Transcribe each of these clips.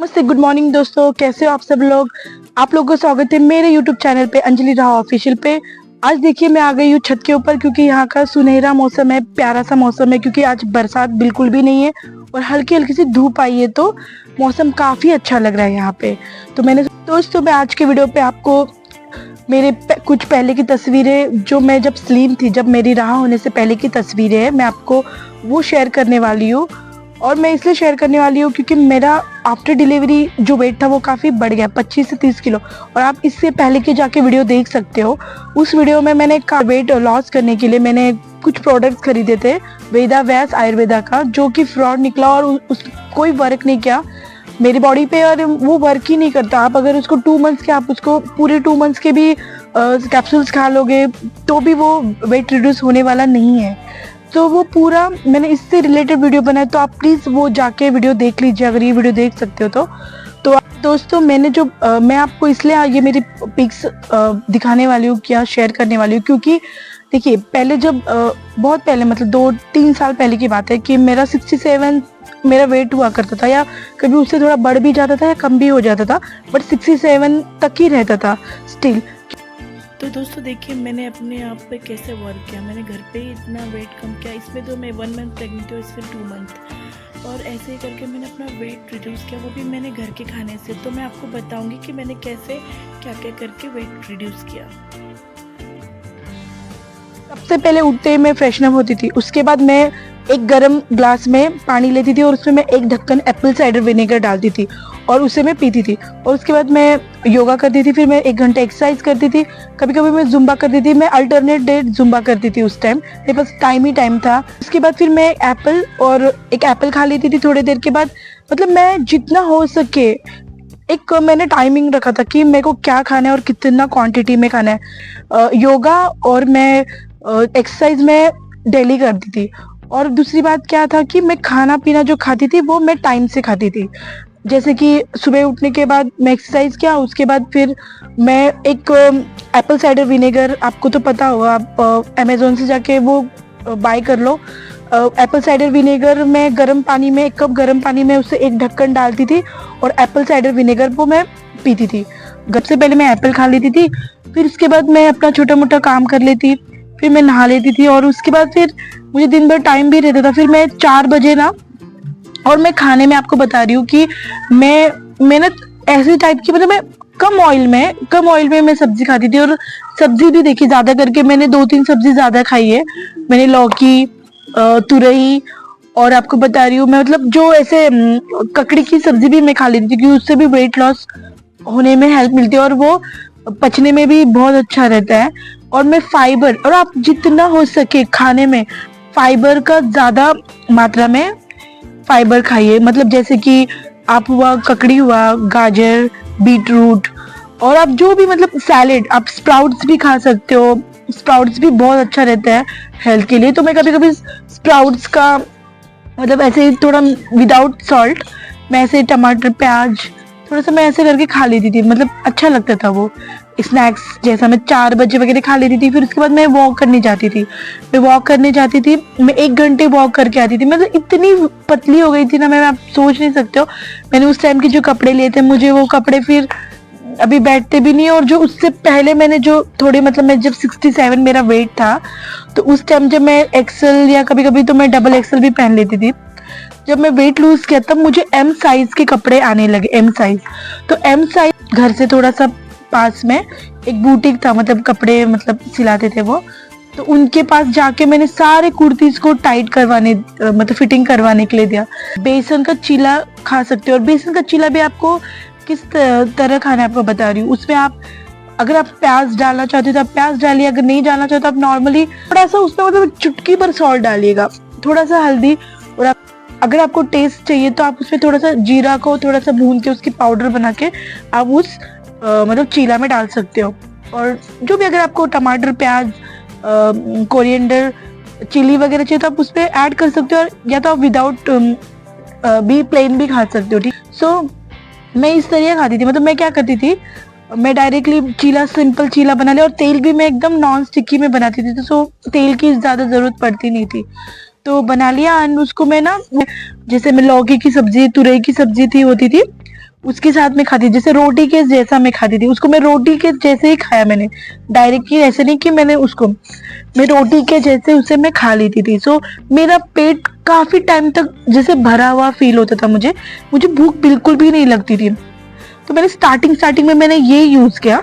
नमस्ते, good morning दोस्तों। कैसे हो आप सब लोग। आप लोगों का स्वागत है मेरे यूट्यूब चैनल पे अंजलि राव ऑफिशियल पे। आज देखिए मैं आ गई हूँ छत के ऊपर क्योंकि यहाँ का सुनहरा मौसम है, प्यारा सा मौसम है क्योंकि आज बरसात बिल्कुल भी नहीं है और हल्की हल्की सी धूप आई है तो मौसम काफी अच्छा लग रहा है यहाँ पे। तो मैंने दोस्तों मैं आज के वीडियो पे आपको मेरे कुछ पहले की तस्वीरें जो मैं जब स्लिम थी, जब मेरी राह होने से पहले की तस्वीरें हैं, मैं आपको वो शेयर करने वाली हूँ। और मैं इसलिए शेयर करने वाली हूँ क्योंकि मेरा आफ्टर डिलीवरी जो वेट था वो काफ़ी बढ़ गया, 25 से 30 किलो। और आप इससे पहले के जाके वीडियो देख सकते हो। उस वीडियो में मैंने वेट लॉस करने के लिए मैंने कुछ प्रोडक्ट्स खरीदे थे वेदा व्यास आयुर्वेदा का, जो कि फ्रॉड निकला और उस कोई वर्क नहीं किया मेरी बॉडी पे, और वो वर्क ही नहीं करता। आप अगर उसको 2 मंथ्स के, आप उसको पूरे 2 मंथ्स के भी कैप्सूल्स खा लोगे तो भी वो वेट रिड्यूस होने वाला नहीं है। तो वो पूरा मैंने इससे रिलेटेड वीडियो बनाया, तो आप प्लीज़ वो जाके वीडियो देख लीजिए अगर ये वीडियो देख सकते हो तो दोस्तों मैंने जो मैं आपको इसलिए ये मेरी पिक्स दिखाने वाली हूँ, क्या शेयर करने वाली हूँ, क्योंकि देखिए पहले जब बहुत पहले मतलब 2-3 साल पहले की बात है कि मेरा 67 मेरा वेट हुआ करता था, या कभी उससे थोड़ा बढ़ भी जाता था या कम भी हो जाता था, बट 67 तक ही रहता था स्टिल। तो दोस्तों देखिए मैंने अपने आप पे कैसे वर्क किया। मैंने घर पे ही इतना वेट कम किया। इसमें तो मैं 1 मंथ प्रेगनेंट हूँ, इसमें 2 मंथ, और ऐसे ही करके मैंने अपना वेट रिड्यूस किया, वो भी मैंने घर के खाने से। तो मैं आपको बताऊंगी कि मैंने कैसे क्या क्या करके वेट रिड्यूस किया। सबसे पहले उठते ही मैं फ्रेशन होती थी, उसके बाद मैं एक गरम ग्लास में पानी लेती थी और उसमें मैं एक ढक्कन एप्पल साइडर विनेगर डालती थी और उसे मैं पीती थी। और उसके बाद मैं योगा करती थी, फिर मैं 1 घंटा एक्सरसाइज करती थी, कभी कभी मैं जुम्बा करती थी। मैं अल्टरनेट डे जुम्बा करती थी, उस टाइम मेरे पास टाइम ही टाइम था। उसके बाद फिर मैं एक एप्पल खा लेती थी थोड़ी देर के बाद। मतलब मैं जितना हो सके एक मैंने टाइमिंग रखा था कि मेरे को क्या खाना है और कितना क्वांटिटी में खाना है। योगा और मैं एक्सरसाइज में डेली करती थी। और दूसरी बात क्या था कि मैं खाना पीना जो खाती थी वो मैं टाइम से खाती थी। जैसे कि सुबह उठने के बाद मैं एक्सरसाइज किया, उसके बाद फिर मैं एक एप्पल साइडर विनेगर, आपको तो पता होगा, आप अमेजोन से जाके वो बाय कर लो। एप्पल साइडर विनेगर में गर्म पानी में 1 कप गर्म पानी में उससे 1 ढक्कन डालती थी और एप्पल साइडर विनेगर वो मैं पीती थी। सबसे पहले मैं एप्पल खा लेती थी, फिर उसके बाद मैं अपना छोटा मोटा काम कर लेती, फिर मैं नहा लेती थी, और उसके बाद फिर मुझे दिन भर टाइम भी रहता था। फिर मैं 4 बजे ना, और मैं खाने में आपको बता रही हूँ कि मैं ना ऐसे टाइप की, मतलब मैं कम ऑयल में मैं सब्जी खाती थी। और सब्जी भी देखिए ज्यादा करके मैंने 2-3 सब्जी ज्यादा खाई है। मैंने लौकी, तुरई, और आपको बता रही हूँ मैं, मतलब जो ऐसे ककड़ी की सब्जी भी मैं खा लेती थी क्योंकि उससे भी वेट लॉस होने में हेल्प मिलती है और वो पचने में भी बहुत अच्छा रहता है। और मैं फाइबर, और आप जितना हो सके खाने में फाइबर का ज्यादा मात्रा में फाइबर खाइए। मतलब जैसे कि आप हुआ ककड़ी, हुआ गाजर, बीट रूट, और आप जो भी मतलब सैलेड, आप स्प्राउट्स भी खा सकते हो। स्प्राउट्स भी बहुत अच्छा रहता है हेल्थ के लिए। तो मैं कभी कभी स्प्राउट्स का मतलब ऐसे थोड़ा विदाउट सॉल्ट, मैं ऐसे टमाटर प्याज थोड़ा सा मैं ऐसे करके खा लेती थी, मतलब अच्छा लगता था वो स्नैक्स जैसा। मैं 4 बजे वगैरह खा लेती थी। फिर उसके बाद मैं वॉक करने जाती थी। मैं 1 घंटे वॉक करके आती थी। मतलब इतनी पतली हो गई थी ना मैं, आप सोच नहीं सकते हो। मैंने उस टाइम के जो कपड़े लिए थे, मुझे वो कपड़े फिर अभी बैठते भी नहीं। और जो उससे पहले मैंने जो थोड़े, मतलब मैं जब 67 मेरा वेट था, तो उस टाइम जब मैं एक्सेल या कभी कभी तो मैं डबल एक्सेल भी पहन लेती थी। जब मैं वेट लूज किया तब मुझे एम साइज के कपड़े आने लगे, एम साइज। तो एम साइज घर से थोड़ा सा पास में एक बुटीक था, मतलब कपड़े मतलब सिलाते थे वो, तो उनके पास जाके मैंने सारे कुर्तीज को टाइट करवाने मतलब फिटिंग करवाने के लिए दिया। बेसन का चीला खा सकते हो, और बेसन का चीला भी आपको किस तरह खाना है आपको बता रही हूँ। उसमें आप अगर आप प्याज डालना चाहते हो तो आप प्याज डालिए, अगर नहीं डालना चाहते तो आप नॉर्मली थोड़ा सा उसमें मतलब चुटकी भर सॉल्ट डालिएगा, थोड़ा सा हल्दी, और आप अगर आपको टेस्ट चाहिए तो आप उसमें थोड़ा सा जीरा को थोड़ा सा भून के उसकी पाउडर बना के आप उस मतलब चीला में डाल सकते हो। और जो भी अगर आपको टमाटर, प्याज, कोरिएंडर, चिली वगैरह चाहिए तो आप उस पर ऐड कर सकते हो, और या तो आप विदाउट भी प्लेन भी खा सकते हो। ठीक, सो मैं इस तरह खाती थी। मतलब मैं क्या करती थी, मैं डायरेक्टली चीला, सिंपल चीला बना लिया, और तेल भी मैं एकदम नॉन स्टिकी में बनाती थी, तो सो तेल की ज्यादा जरूरत पड़ती नहीं थी। तो बना लिया, एंड उसको मैं ना, जैसे मैं लौकी की सब्जी, तुरई की सब्जी थी होती थी, उसके साथ में खाती थी, जैसे रोटी के जैसा मैं खाती थी उसको, मैं रोटी के जैसे ही खाया मैंने, डायरेक्टली ऐसे नहीं कि मैंने उसको, मैं रोटी के जैसे उसे मैं खा लेती थी। सो मेरा पेट काफी टाइम तक जैसे भरा हुआ फील होता था, मुझे मुझे भूख बिल्कुल भी नहीं लगती थी। तो मैंने स्टार्टिंग में मैंने ये यूज किया,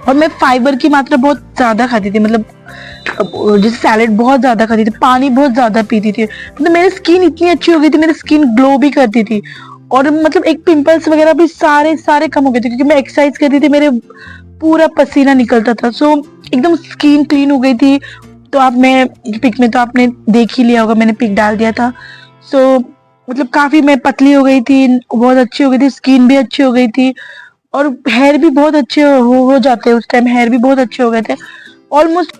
और मैं फाइबर की मात्रा बहुत ज्यादा खाती थी, मतलब जैसे सैलेड बहुत ज्यादा खाती थी, पानी बहुत ज्यादा पीती थी, मतलब मेरी स्किन इतनी अच्छी हो गई थी, मेरी स्किन ग्लो भी करती थी, और मतलब एक पिंपल्स वगैरह भी सारे सारे कम हो गए थे, क्योंकि मैं एक्सरसाइज करती थी, मेरे पूरा पसीना निकलता था। सो एकदम स्किन क्लीन हो गई थी। तो आप, मैं पिक में तो आपने देख ही लिया होगा, मैंने पिक डाल दिया था। सो मतलब काफी मैं पतली हो गई थी, बहुत अच्छी हो गई थी, स्किन भी अच्छी हो गई थी, और हेयर भी बहुत अच्छे हो जाते हैं, उस टाइम हेयर भी बहुत अच्छे हो गए थे ऑलमोस्ट।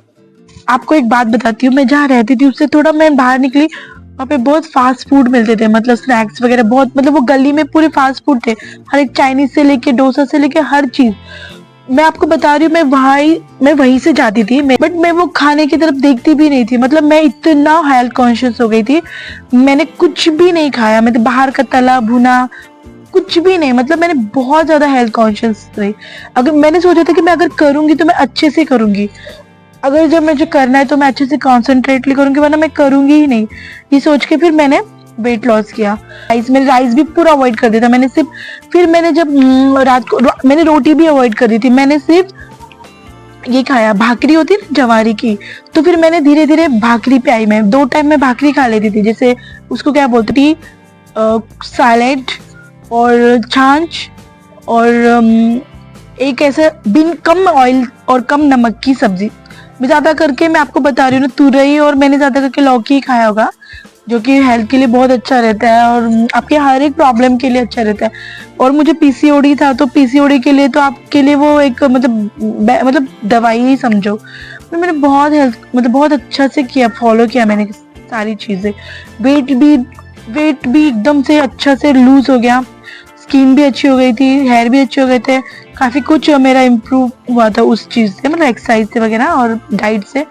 आपको एक बात बताती हूँ, मैं जहाँ रहती थी उससे थोड़ा मैं बाहर निकली, वहाँ पे बहुत फास्ट फूड मिलते थे, मतलब स्नैक्स वगैरह बहुत, मतलब वो गली में पूरे फास्ट फूड थे, हर एक चाइनीज से लेके डोसा से लेके हर चीज। मैं आपको बता रही हूँ, मैं वहीं से जाती थी, बट मैं वो खाने की तरफ देखती भी नहीं थी, मतलब मैं इतना हेल्थ कॉन्शियस हो गई थी, मैंने कुछ भी नहीं खाया, मतलब बाहर का तला भुना कुछ भी नहीं, मतलब मैंने बहुत ज्यादा हेल्थ कॉन्शियस रही। अगर मैंने सोचा था कि मैं अगर करूंगी तो मैं अच्छे से करूंगी, अगर जब मुझे करना है तो मैं अच्छे से कॉन्सेंट्रेटली करूंगी, वरना मैं करूंगी ही नहीं। ये सोच के फिर मैंने वेट लॉस किया। मैंने राइस भी पूरा अवॉइड कर दिया था, मैंने सिर्फ, फिर मैंने जब रात को मैंने रोटी भी अवॉइड कर दी थी, मैंने सिर्फ ये खाया, भाकरी होती है ना जवारी की, तो फिर मैंने धीरे धीरे भाकरी पे आई। मैं 2 टाइम में भाकरी खा लेती थी, जैसे उसको क्या बोलती थी, सैलेड और छाछ, और एक ऐसा बिन कम ऑयल और कम नमक की सब्जी। मैं ज्यादा करके, मैं आपको बता रही हूँ ना, तुरई, और मैंने ज्यादा करके लौकी ही खाया होगा, जो कि हेल्थ के लिए बहुत अच्छा रहता है, और आपके हर एक प्रॉब्लम के लिए अच्छा रहता है। और मुझे पीसीओडी था, तो पीसीओडी के लिए तो आपके लिए वो एक मतलब दवाई ही समझो। तो मैंने बहुत हेल्थ, मतलब बहुत अच्छा से किया, फॉलो किया मैंने सारी चीजें। वेट भी एकदम से अच्छा से लूज हो गया, स्किन भी अच्छी हो गई थी, हेयर भी अच्छे हो गए थे, काफी कुछ मेरा इम्प्रूव हुआ था उस चीज से, मतलब एक्सरसाइज से वगैरह और डाइट से।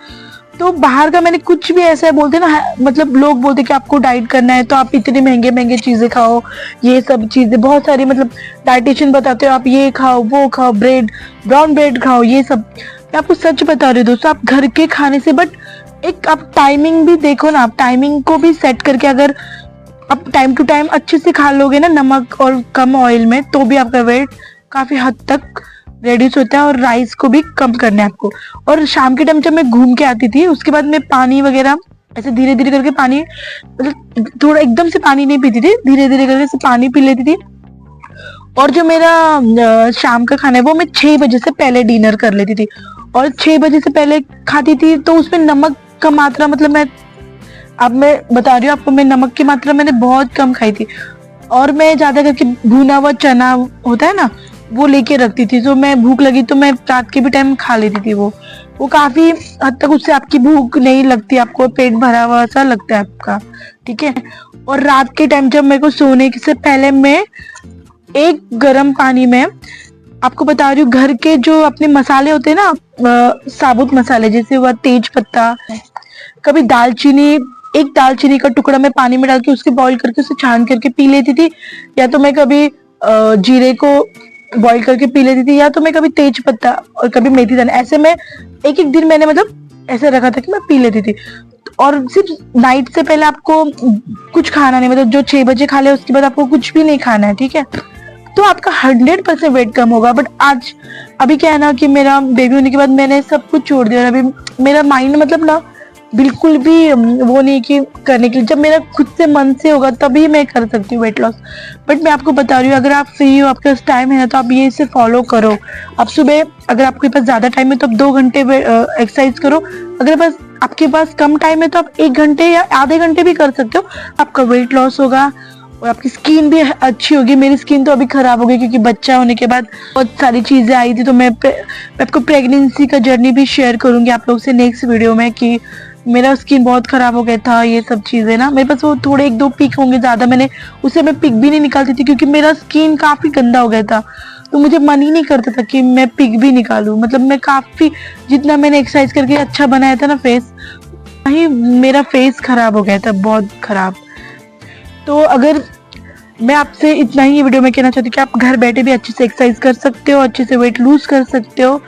तो बाहर का मैंने कुछ भी ऐसा बोलते ना, मतलब लोग बोलते कि आपको डाइट करना है तो आप इतने महंगे महंगे चीजें खाओ, ये सब चीजें बहुत सारी, मतलब डाइटिशियन बताते हो आप ये खाओ वो खाओ, ब्राउन ब्रेड खाओ, ये सब। मैं आपको सच बता रही हूँ दोस्तों, आप घर के खाने से, बट एक आप टाइमिंग भी देखो ना, आप टाइमिंग को भी सेट करके अगर आप टाइम टू टाइम अच्छे से खा लोगे ना, नमक और कम ऑयल में, तो भी आपका वेट काफी हद तक रेड्यूस होता है। और राइस को भी कम करना है आपको। और शाम के टाइम जब मैं घूम के आती थी, उसके बाद मैं पानी वगैरह ऐसे धीरे धीरे करके पानी, मतलब थोड़ा एकदम से पानी नहीं पीती थी, धीरे धीरे करके से पानी पी लेती थी। और जो मेरा शाम का खाना है वो मैं 6 बजे से पहले डिनर कर लेती थी, और 6 बजे से पहले खाती थी, तो उसमें नमक का मात्रा, मतलब मैं बता रही हूँ आपको, मैं नमक की मात्रा मैंने बहुत कम खाई थी। और मैं ज्यादा करके भुना हुआ चना होता है ना, वो लेके रखती थी, तो मैं भूख लगी तो मैं रात के भी टाइम खा लेती थी। वो काफी हद तक उससे आपकी भूख नहीं लगती, आपको पेट भरा हुआ सा लगता है आपका, ठीक है। और रात के टाइम जब मेरे को सोने से पहले मैं एक गर्म पानी में, आपको बता रही हूँ, घर के जो अपने मसाले होते हैं ना, साबुत मसाले, जैसे हुआ तेज पत्ता, कभी दालचीनी, एक दालचीनी का टुकड़ा मैं पानी में डाल के उसके बॉईल करके उसे छान करके पी लेती थी, या तो मैं कभी जीरे को बॉईल करके पी लेती थी, या तो मैं कभी तेज पत्ता और कभी मेथी दाना, ऐसे में एक एक दिन मैंने मतलब ऐसे रखा था कि मैं पी लेती थी। और सिर्फ नाइट से पहले आपको कुछ खाना नहीं, मतलब जो 6 बजे खा ले उसके बाद आपको कुछ भी नहीं खाना है, ठीक है। तो आपका 100% वेट कम होगा। बट अभी क्या है ना, कि मेरा बेबी होने के बाद मैंने सब कुछ छोड़ दिया, और अभी मेरा माइंड मतलब ना बिल्कुल भी वो नहीं कि करने के लिए, जब मेरा खुद से मन से होगा तभी मैं कर सकती हूँ वेट लॉस। बट मैं आपको बता रही हूँ, अगर आप फ्री हो, आपके पास टाइम है ना, तो आप ये इसे फॉलो करो। आप सुबह, अगर आपके पास ज्यादा टाइम है तो आप 2 घंटे एक्सरसाइज करो, अगर बस आपके पास कम टाइम है तो आप 1 घंटे या आधे घंटे भी कर सकते हो, आपका वेट लॉस होगा और आपकी स्किन भी अच्छी होगी। मेरी स्किन तो अभी खराब हो गई, क्योंकि बच्चा होने के बाद बहुत सारी चीजें आई थी। तो मैं आपको प्रेगनेंसी का जर्नी भी शेयर करूंगी आप लोग से नेक्स्ट वीडियो में, कि मेरा स्किन बहुत खराब हो गया था, ये सब चीजें ना। मेरे पास वो थोड़े 1-2 पिक होंगे, ज्यादा मैं पिक भी नहीं निकालती थी, क्योंकि मेरा स्किन काफी गंदा हो गया था, तो मुझे मन ही नहीं करता था कि मैं पिक भी निकालूं। मतलब मैं काफी, जितना मैंने एक्सरसाइज करके अच्छा बनाया था ना फेस, वही मेरा फेस खराब हो गया था, बहुत खराब। तो अगर मैं आपसे इतना ही ये वीडियो में कहना चाहती हूँ कि आप घर बैठे भी अच्छे से एक्सरसाइज कर सकते हो, अच्छे से वेट लूज कर सकते हो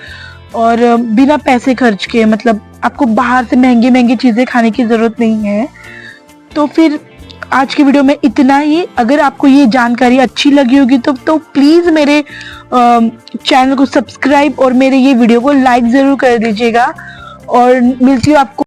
और बिना पैसे खर्च किए, मतलब आपको बाहर से महंगी महंगी चीज़ें खाने की ज़रूरत नहीं है। तो फिर आज की वीडियो में इतना ही। अगर आपको ये जानकारी अच्छी लगी होगी तो प्लीज़ मेरे चैनल को सब्सक्राइब और मेरे ये वीडियो को लाइक ज़रूर कर दीजिएगा और मिलती हूँ आपको